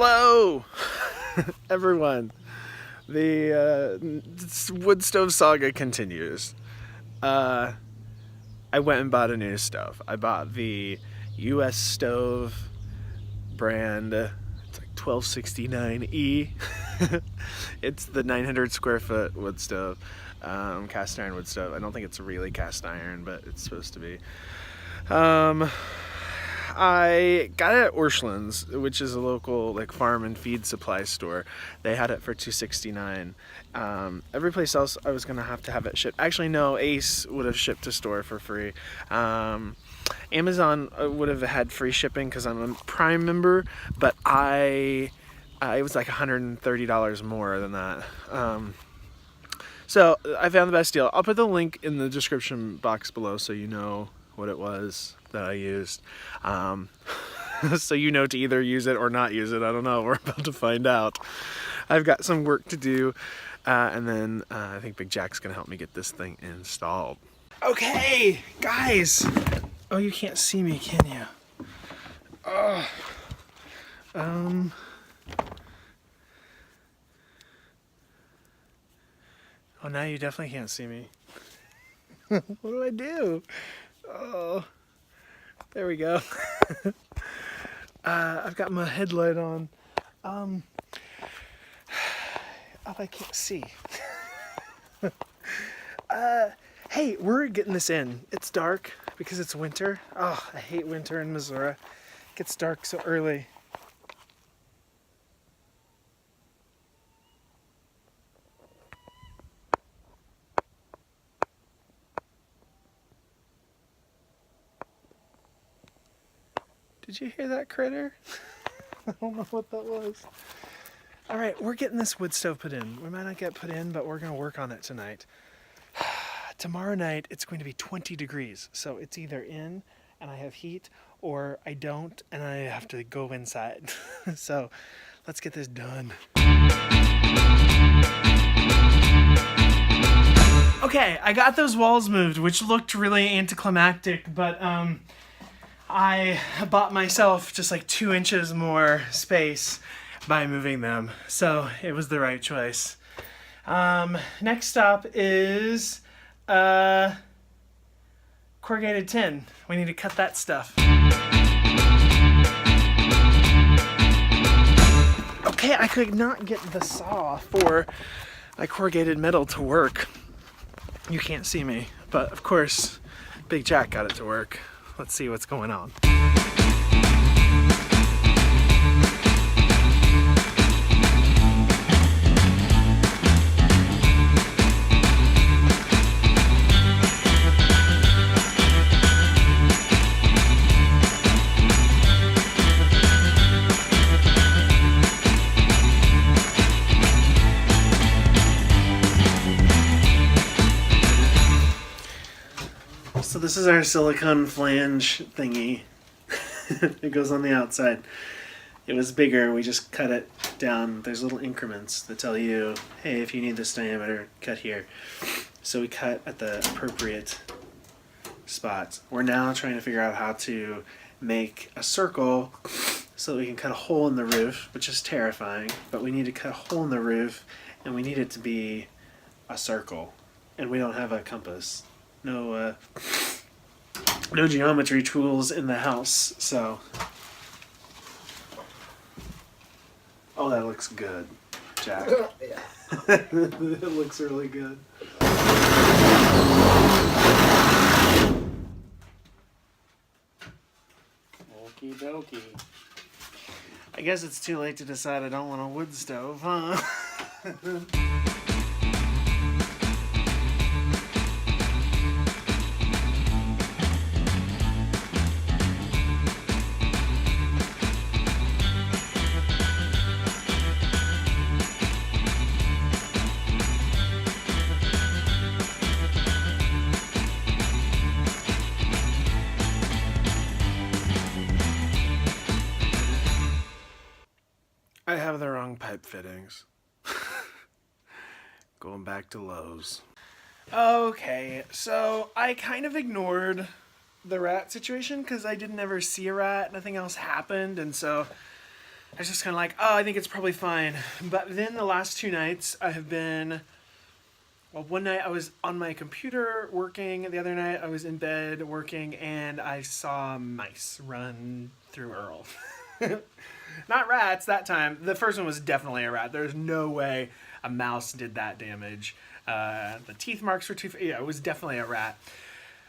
Hello, everyone. The wood stove saga continues. I went and bought a new stove. I bought the U.S. stove brand. It's like 1269E. It's the 900 square foot wood stove, cast iron wood stove. I don't think it's really cast iron, but it's supposed to be. I got it at Orscheln's, which is a local farm and feed supply store. They had it for $2.69. Every place else I was gonna have to have it shipped. Actually, no, Ace would have shipped to store for free. Amazon would have had free shipping because I'm a Prime member, but it was like $130 more than that. So I found the best deal. I'll put the link in the description box below so you know what it was that I used. So you know to either use it or not use it. I don't know. We're about to find out. I've got some work to do, and then I think Big Jack's gonna help me get this thing installed. Okay, guys. Oh, you can't see me, can you? Oh. Oh, now you definitely can't see me. What do I do? Oh, there we go. I've got my headlight on. Oh, I can't see. Hey, we're getting this in. It's dark because it's winter. Oh, I hate winter in Missouri. It gets dark so early. Did you hear that critter? I don't know what that was. All right, we're getting this wood stove put in. We might not get put in, but we're gonna work on it tonight. Tomorrow night, it's going to be 20 degrees. So it's either in and I have heat, or I don't and I have to go inside. So let's get this done. Okay, I got those walls moved, which looked really anticlimactic, but I bought myself just like 2 inches more space by moving them, so it was the right choice. Next stop is corrugated tin. We need to cut that stuff. Okay, I could not get the saw for my corrugated metal to work. You can't see me, but of course, Big Jack got it to work. Let's see what's going on. So this is our silicone flange thingy. It goes on the outside. It was bigger, we just cut it down. There's little increments that tell you, hey, if you need this diameter, cut here. So we cut at the appropriate spots. We're now trying to figure out how to make a circle so that we can cut a hole in the roof, which is terrifying, but we need to cut a hole in the roof and we need it to be a circle. And we don't have a compass. No geometry tools in the house, so. Oh, that looks good, Jack. Yeah. It looks really good. Okie dokie. I guess it's too late to decide I don't want a wood stove, huh? I have the wrong pipe fittings. Going back to Lowe's. Okay, so I kind of ignored the rat situation because I didn't ever see a rat. Nothing else happened, and so I was just kind of like, oh, I think it's probably fine. But then the last 2 nights I have been, well, one night I was on my computer working, the other night I was in bed working, and I saw mice run through Earl. Not rats that time. The first one was definitely a rat. There's no way a mouse did that damage. The teeth marks were too... Yeah, it was definitely a rat.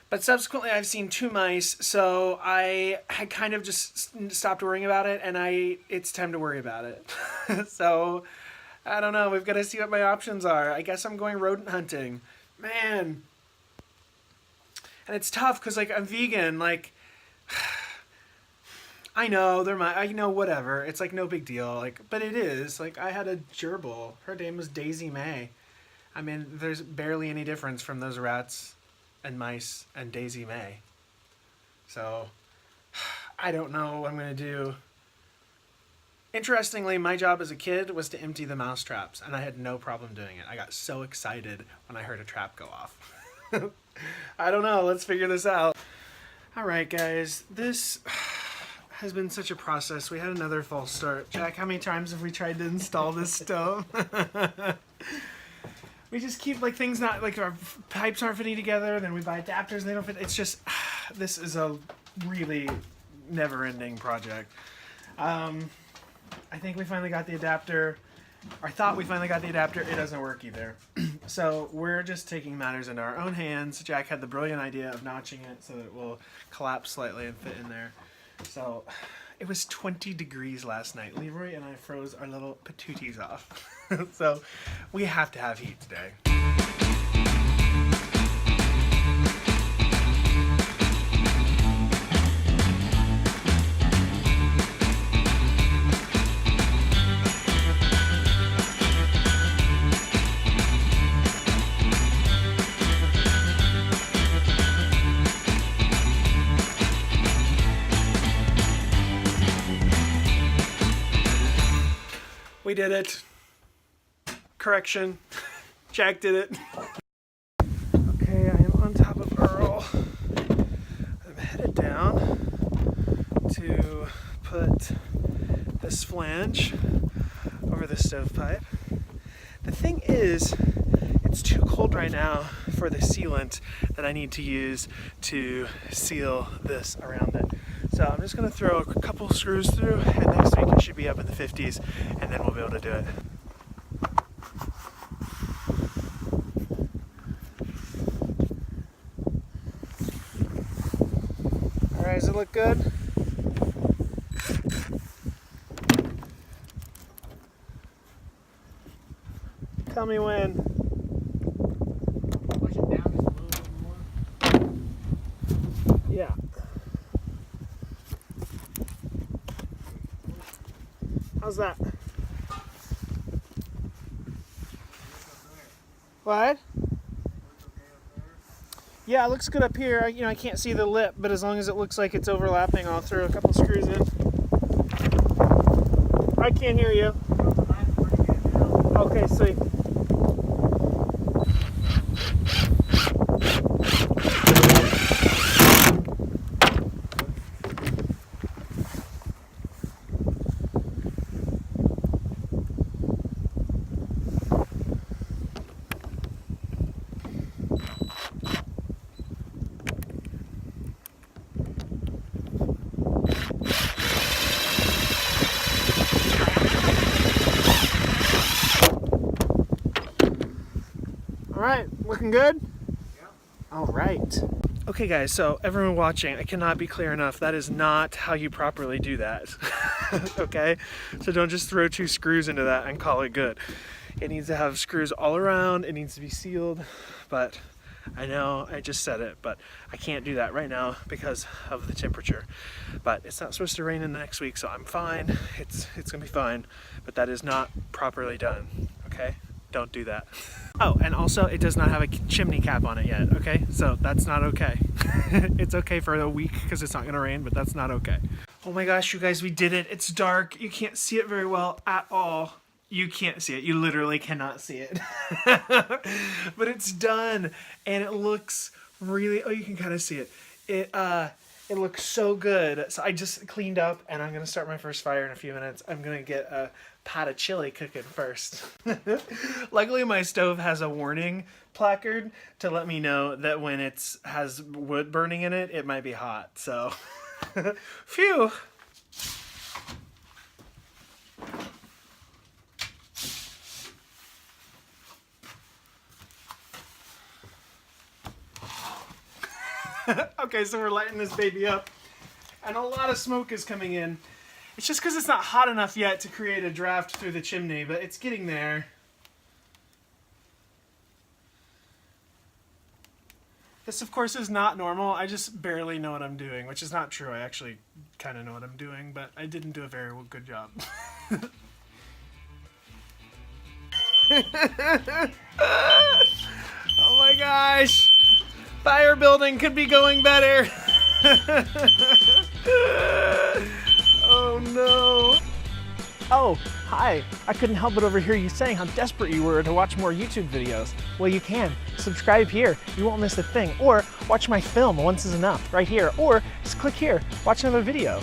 But subsequently, I've seen 2 mice, so I had kind of just stopped worrying about it, and it's time to worry about it. So, I don't know. We've got to see what my options are. I guess I'm going rodent hunting. Man. And it's tough, because, like, I'm vegan. Like, I know, whatever. It's, like, no big deal. Like, but it is. Like, I had a gerbil. Her name was Daisy May. I mean, there's barely any difference from those rats and mice and Daisy May. So, I don't know what I'm going to do. Interestingly, my job as a kid was to empty the mouse traps, and I had no problem doing it. I got so excited when I heard a trap go off. I don't know. Let's figure this out. All right, guys. This has been such a process. We had another false start. Jack, how many times have we tried to install this stove? We just keep, like, things not, like, our pipes aren't fitting together, then we buy adapters and they don't fit. It's just, this is a really never-ending project. I think we finally got the adapter. I thought we finally got the adapter. It doesn't work either. So we're just taking matters into our own hands. Jack had the brilliant idea of notching it so that it will collapse slightly and fit in there. So it was 20 degrees last night. Leroy and I froze our little patooties off. So we have to have heat today. We did it. Correction. Jack did it. Okay, I am on top of Earl. I'm headed down to put this flange over the stovepipe. The thing is, it's too cold right now for the sealant that I need to use to seal this around it. So I'm just going to throw a couple screws through, and next week it should be up in the 50s, and then we'll be able to do it. Alright, does it look good? Tell me when. Push it down just a little bit more. Yeah. How's that? What? Yeah, it looks good up here. You know, I can't see the lip, but as long as it looks like it's overlapping, I'll throw a couple screws in. I can't hear you. Okay, sweet. Alright, looking good? Yeah. Alright. Okay guys, so everyone watching, I cannot be clear enough, that is not how you properly do that. Okay? So don't just throw 2 screws into that and call it good. It needs to have screws all around, it needs to be sealed, but I know I just said it, but I can't do that right now because of the temperature. But it's not supposed to rain in the next week, so I'm fine. It's gonna be fine, but that is not properly done, okay? Don't do that. Oh, and also it does not have a chimney cap on it yet, okay? So that's not okay. It's okay for a week because it's not gonna rain, but that's not okay. Oh my gosh, you guys, we did it. It's dark. You can't see it very well at all. You can't see it. You literally cannot see it. But it's done, and it looks really, oh, you can kind of see it. It looks so good. So I just cleaned up and I'm going to start my first fire in a few minutes. I'm going to get a pot of chili cooking first. Luckily, my stove has a warning placard to let me know that when it has wood burning in it, it might be hot. So, phew. Okay, so we're lighting this baby up, and a lot of smoke is coming in. It's just because it's not hot enough yet to create a draft through the chimney, but it's getting there. This, of course, is not normal. I just barely know what I'm doing, which is not true. I actually kind of know what I'm doing, but I didn't do a very good job. Oh my gosh! Fire building could be going better. Oh no. Oh, hi. I couldn't help but overhear you saying how desperate you were to watch more YouTube videos. Well, you can. Subscribe here. You won't miss a thing. Or watch my film, Once is Enough, right here. Or just click here. Watch another video.